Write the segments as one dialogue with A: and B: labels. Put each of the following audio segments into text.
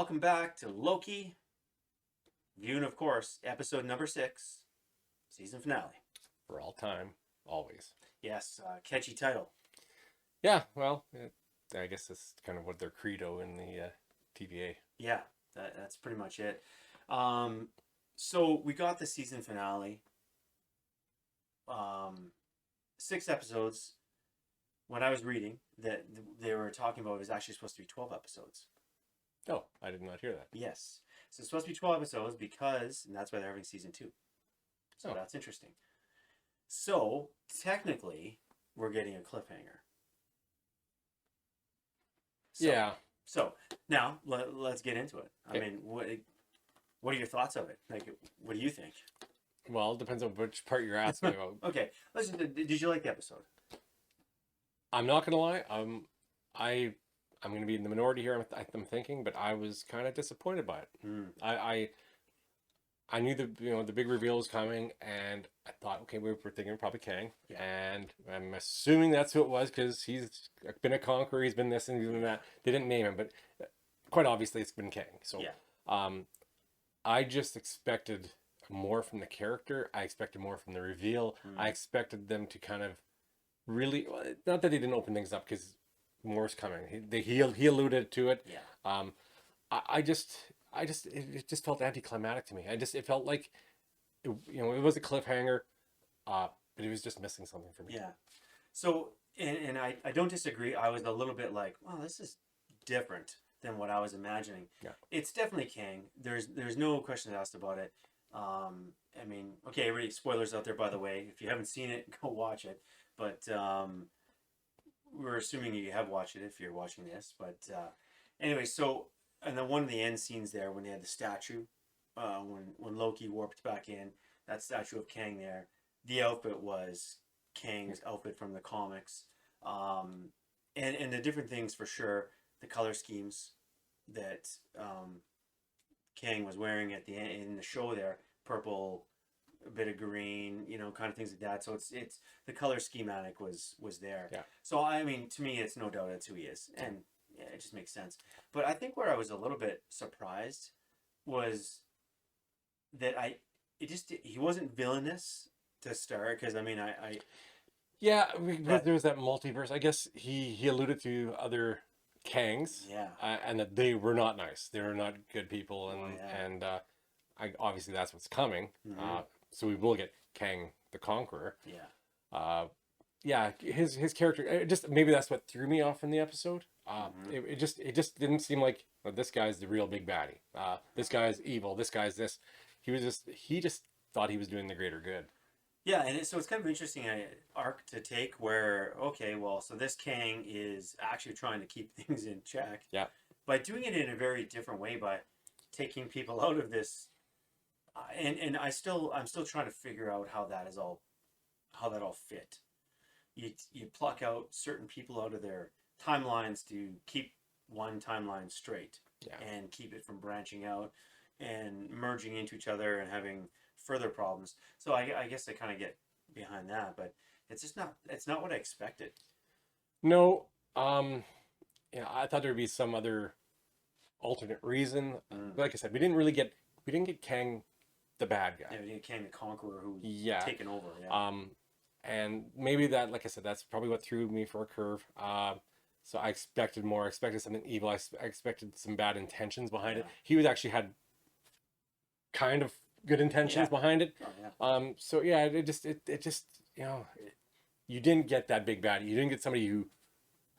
A: Welcome back to Loki, viewing, of course, episode number 6, season finale.
B: For all time, always.
A: Yes, catchy title.
B: Yeah, well, I guess that's kind of what their credo in the TVA.
A: Yeah, that's pretty much it. Um, so we got the season finale. 6 episodes. When I was reading that they were talking about, it was actually supposed to be 12 episodes.
B: Oh, I did not hear that.
A: Yes. So it's supposed to be 12 episodes because, and that's why they're having season 2. So that's interesting. So technically, we're getting a cliffhanger.
B: Yeah.
A: So now let's get into it. I mean, what are your thoughts of it? Like, what do you think?
B: Well, it depends on which part you're asking about.
A: Okay, did you like the episode?
B: I'm not gonna lie. I'm gonna be in the minority here. I'm thinking, but I was kind of disappointed by it. I knew the big reveal was coming, and I thought, okay, we were thinking probably Kang, and I'm assuming that's who it was because he's been a conqueror, he's been this and he's been that. They didn't name him, but quite obviously it's been Kang. So, I just expected more from the character. I expected more from the reveal. I expected them to kind of really, not that he didn't open things up because more's coming. He alluded to it.
A: Yeah.
B: It just felt anticlimactic to me. It felt like, it was a cliffhanger, but it was just missing something for me.
A: Yeah. So, and I don't disagree. I was a little bit like, wow, this is different than what I was imagining.
B: Yeah.
A: It's definitely Kang. There's no questions asked about it. I mean, okay, everybody, spoilers out there, by the way. If you haven't seen it, go watch it. But we're assuming you have watched it if you're watching this. But anyway, so, and then one of the end scenes there when they had the statue, when Loki warped back in, that statue of Kang there, the outfit was Kang's outfit from the comics. And the different things for sure, the color schemes that Kang was wearing at the end in the show there, purple, a bit of green, kind of things like that. So it's the color schematic was there.
B: Yeah.
A: So I mean, to me, it's no doubt that's who he is, and yeah, it just makes sense. But I think where I was a little bit surprised was that he wasn't villainous to start, because I mean
B: Yeah, because there was that multiverse. I guess he alluded to other Kangs.
A: Yeah.
B: And that they were not nice. They were not good people, and obviously that's what's coming. So we will get Kang the Conqueror.
A: Yeah.
B: Yeah, his character, just maybe that's what threw me off in the episode. It just didn't seem like, oh, this guy's the real big baddie. This guy's evil. This guy's this. He just thought he was doing the greater good.
A: Yeah, and so it's kind of interesting arc to take where, okay, well, so this Kang is actually trying to keep things in check.
B: Yeah.
A: By doing it in a very different way, by taking people out of this, and I'm still trying to figure out how that all fit. You pluck out certain people out of their timelines to keep one timeline straight, and keep it from branching out and merging into each other and having further problems. So I guess I kind of get behind that, but it's not what I expected.
B: No, I thought there'd be some other alternate reason. Like I said, we didn't get Kang the bad guy.
A: Yeah, we didn't Kang the Conqueror who's taken over.
B: Yeah. And maybe that, like I said, that's probably what threw me for a curve. So I expected more. I expected something evil. I expected some bad intentions behind it. He actually had kind of good intentions behind it.
A: Oh, yeah.
B: So yeah, it just you didn't get that big bad. You didn't get somebody who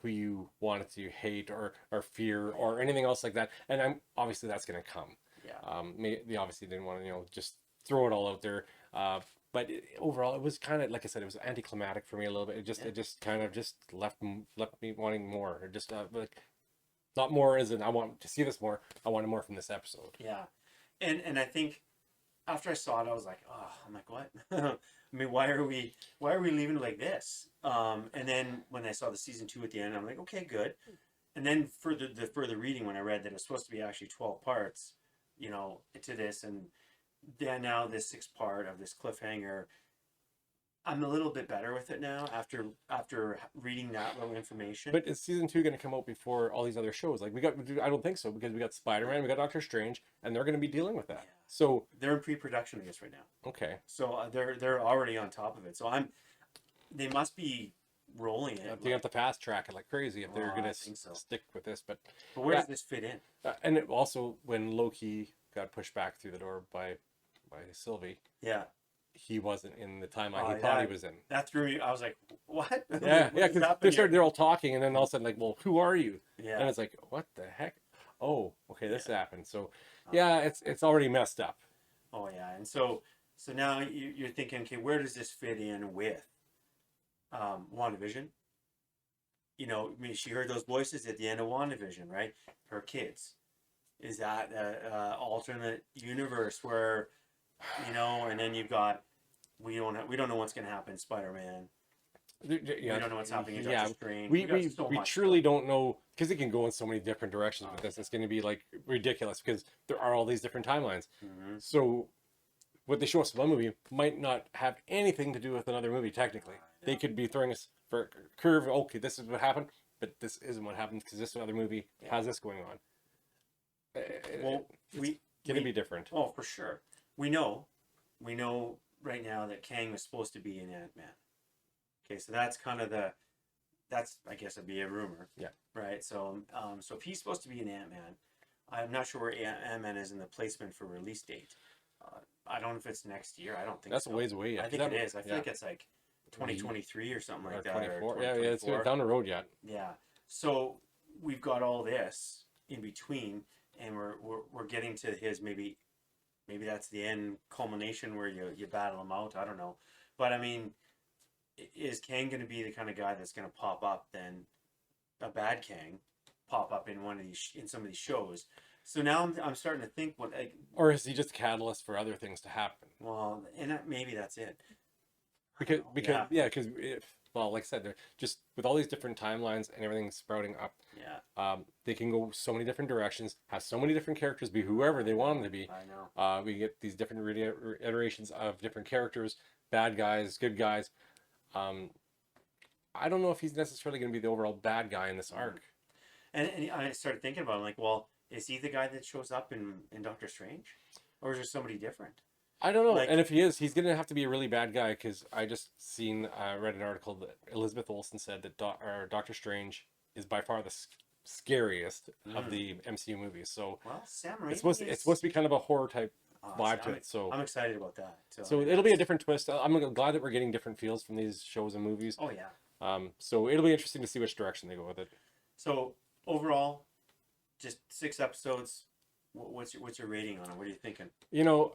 B: you wanted to hate or fear or anything else like that. And obviously that's going to come.
A: Yeah.
B: They obviously didn't want to just throw it all out there. But overall, it was kind of, like I said, it was anticlimactic for me a little bit. It just kind of just left me wanting more. Or just like, not more as in I want to see this more. I wanted more from this episode.
A: Yeah, and I think after I saw it, I was like, oh, I'm like, what? I mean, why are we leaving it like this? And then when I saw the season 2 at the end, I'm like, okay, good. And then the further reading, when I read that it was supposed to be actually 12 parts, to this, and then now this 6th part of this cliffhanger, I'm a little bit better with it now after reading that little information.
B: But is season 2 going to come out before all these other shows? Like I don't think so, because we got Spider-Man, we got Doctor Strange, and they're going to be dealing with that.
A: Yeah.
B: So
A: they're in pre-production, I guess, right now.
B: okay,
A: So they're already on top of it. So they must be rolling it.
B: they have to fast track it like crazy if they're
A: Oh,
B: going
A: I
B: to
A: think so.
B: stick with this. But
A: where
B: yeah.
A: does this fit in?
B: And it also, when Loki got pushed back through the door by Sylvie,
A: Yeah.
B: he wasn't in the timeline he thought he was in.
A: That threw me. I was like, what?
B: Yeah, yeah, because they're all talking, and then all of a sudden, like, well, who are you?
A: Yeah.
B: And it's like, what the heck? Oh, okay, this happened. So, yeah, it's already messed up.
A: Oh yeah, and so now you're thinking, okay, where does this fit in with WandaVision? You know, I mean, she heard those voices at the end of WandaVision, right? Her kids. Is that a alternate universe where, you know, and then you've got we don't know what's going to happen in Spider-Man.
B: Yeah,
A: we don't know what's happening in Doctor Strange.
B: We truly don't know, because it can go in so many different directions with this. It's going to be like ridiculous because there are all these different timelines.
A: Mm-hmm.
B: So what they show us in one movie might not have anything to do with another movie. Technically, they could be throwing us for a curve. Okay, this is what happened, but this isn't what happened because this other movie has this going on.
A: Well,
B: it's going to be different.
A: Oh, for sure. We know right now that Kang was supposed to be in Ant-Man. Okay, so that's kind of I guess it'd be a rumor.
B: Yeah.
A: Right. So so if he's supposed to be in Ant-Man, I'm not sure where Ant-Man is in the placement for release date. I don't know if it's next year. I don't think
B: that's
A: so.
B: a ways away.
A: I think it is. I feel like it's like 2023 or something like that.
B: 24. Yeah, it's down the road yet.
A: Yeah. So we've got all this in between, and we're getting to his maybe that's the end culmination where you battle him out. I don't know, but I mean, is Kang going to be the kind of guy that's going to pop up then, a bad Kang, pop up in in some of these shows? So now I'm starting to think
B: or is he just a catalyst for other things to happen?
A: Well, and maybe that's it.
B: Because well, like I said, they're just with all these different timelines and everything sprouting up.
A: Yeah.
B: They can go so many different directions, have so many different characters be whoever they want them to be.
A: I know.
B: We get these different iterations of different characters, bad guys, good guys. I don't know if he's necessarily going to be the overall bad guy in this arc.
A: And I started thinking about it, like, well, is he the guy that shows up in Doctor Strange, or is there somebody different?
B: I don't know. And if he is, he's going to have to be a really bad guy, because I just read an article that Elizabeth Olsen said that Doctor Strange is by far the scariest of the MCU movies. So
A: well, Sam Raimi
B: it's supposed to be kind of a horror type vibe to it. So
A: I'm excited about that.
B: So it'll be a different twist. I'm glad that we're getting different feels from these shows and movies.
A: Oh yeah.
B: So it'll be interesting to see which direction they go with it.
A: So overall, just 6 episodes. What's your rating on it? What are you thinking?
B: You know,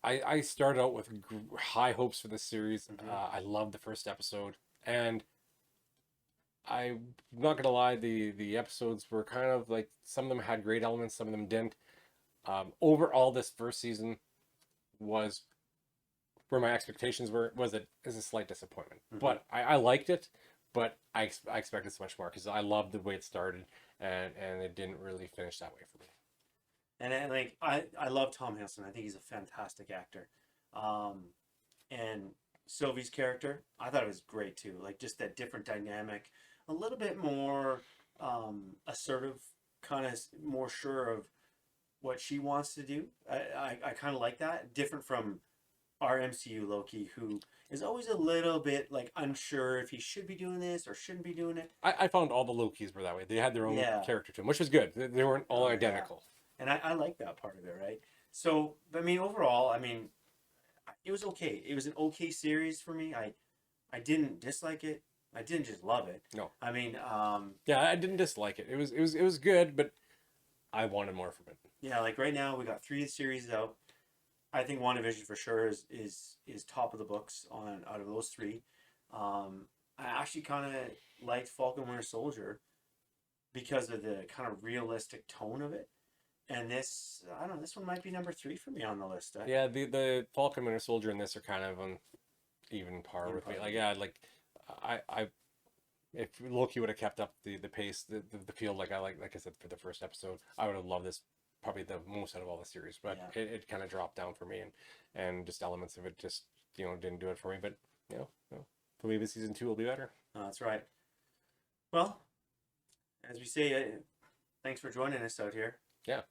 B: I started out with high hopes for this series.
A: Mm-hmm.
B: I loved the first episode, and I'm not gonna lie, the episodes were kind of like, some of them had great elements, some of them didn't. Overall, this first season was where my expectations were. Is a slight disappointment,
A: Mm-hmm.
B: but I liked it. But I expected so much more, because I loved the way it started, and it didn't really finish that way for me.
A: And like I love Tom Hiddleston. I think he's a fantastic actor. And Sylvie's character, I thought it was great too. Like, just that different dynamic, a little bit more assertive, kind of more sure of what she wants to do. I kind of like that. Different from our MCU Loki, who is always a little bit like unsure if he should be doing this or shouldn't be doing it.
B: I found all the Lokis were that way. They had their own character to them, which was good. They weren't all identical.
A: Yeah. And I like that part of it, right? So, I mean, overall, it was okay. It was an okay series for me. I didn't dislike it. I didn't just love it.
B: No.
A: I mean,
B: yeah, I didn't dislike it. It was good, but I wanted more from it.
A: Yeah, like right now we got 3 series out. I think WandaVision for sure is top of the books out of those 3. I actually kind of liked Falcon Winter Soldier because of the kind of realistic tone of it. And this, I don't know, this one might be number 3 for me on the list.
B: Yeah, the Falcon Winter Soldier and this are kind of on even par with me. Like, yeah, like I if Loki would have kept up the pace, the feel, like I said for the first episode, I would have loved this probably the most out of all the series. But it kind of dropped down for me, and just elements of it just didn't do it for me. But maybe season 2 will be better.
A: That's right. Well, as we say, thanks for joining us out here.
B: Yeah.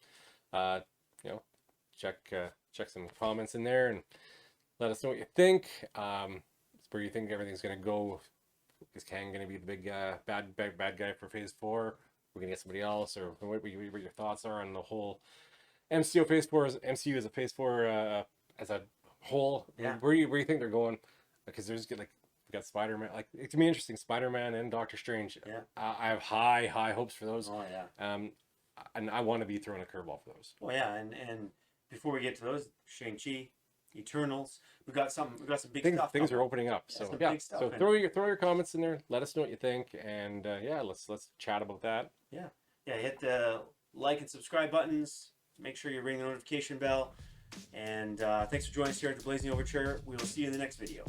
B: Check some comments in there and let us know what you think. Where you think everything's gonna go. Is Kang gonna be the big bad guy for Phase 4? We're gonna get somebody else, or what your thoughts are on the whole MCU Phase 4 MCU as a Phase 4 as a whole.
A: Yeah.
B: Where you think they're going? Because there's we got Spider-Man. Like, it's gonna be interesting. Spider-Man and Doctor Strange.
A: Yeah.
B: I have high hopes for those.
A: Oh yeah.
B: And I want to be throwing a curveball for those.
A: Well, yeah, and before we get to those, Shang-Chi, Eternals, we got some big stuff.
B: Things are opening up.
A: Yeah,
B: So
A: big stuff,
B: so throw your comments in there. Let us know what you think, and let's chat about that.
A: Yeah, hit the like and subscribe buttons. Make sure you ring the notification bell. And thanks for joining us here at the Blazing Overture. We will see you in the next video.